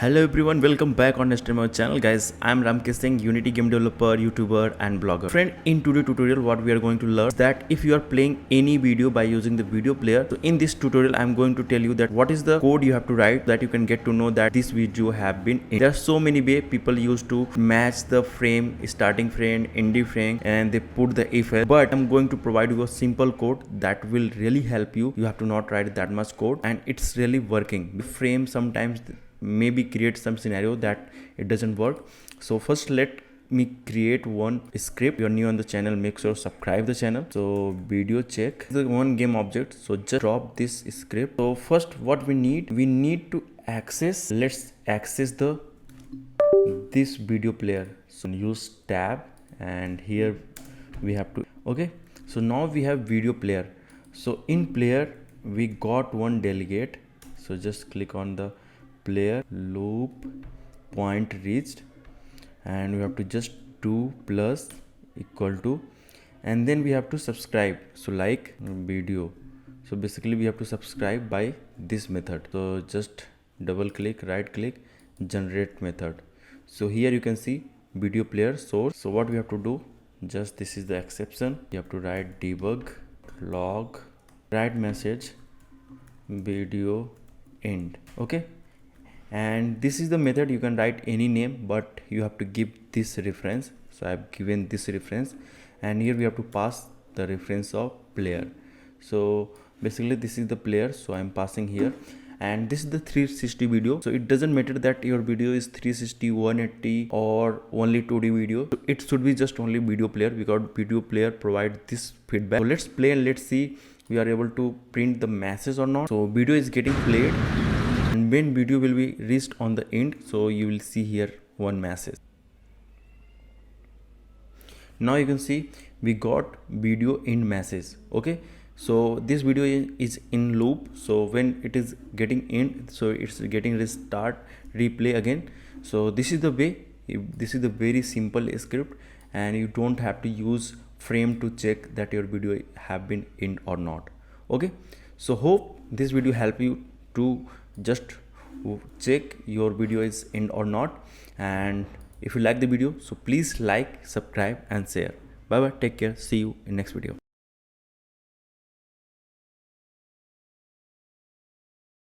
Hello everyone, welcome back on my channel. Guys, I'm Ramkesh Singh, Unity game developer, YouTuber and blogger. Friend, in today's tutorial what we are going to learn is that if you are playing any video by using the video player, so in this tutorial I'm going to tell you that what is the code you have to write that you can get to know that this video have been in. There are so many ways people used to match the frame, starting frame, ending frame, and they put the if else, but I'm going to provide you a simple code that will really help you. You have to not write that much code and it's really working. The frame sometimes maybe create some scenario that it doesn't work. So first let me create one script. You're new on the channel, make sure subscribe the channel. So video check the one game object, so just drop this script. So first what we need to access, let's access the this video player. So use tab and here we have to okay. So now we have video player. So in player we got one delegate, so just click on the player, loop, point reached, and we have to just do plus equal to, and then we have to subscribe, so like video. So basically we have to subscribe by this method. So just double click, right click, generate method. So here you can see video player source. So what we have to do, just this is the exception, you have to write debug log, write message video end. Okay, and this is the method. You can write any name, but you have to give this reference. So I have given this reference, and here we have to pass the reference of player. So basically this is the player, so I'm passing here, and this is the 360 video. So it doesn't matter that your video is 360, 180 or only 2D video. So it should be just only video player, because video player provide this feedback. So let's play and let's see we are able to print the message or not. So video is getting played, and when video will be reached on the end, so you will see here one message. Now you can see we got video end message. Okay, so this video is in loop, so when it is getting end, so it's getting restart, replay again. So this is the way, this is the very simple script, and you don't have to use frame to check that your video have been end or not. Okay, so hope this video help you to just check your video is end or not. And if you like the video, so please like, subscribe and share. Bye bye, take care, see you in next video.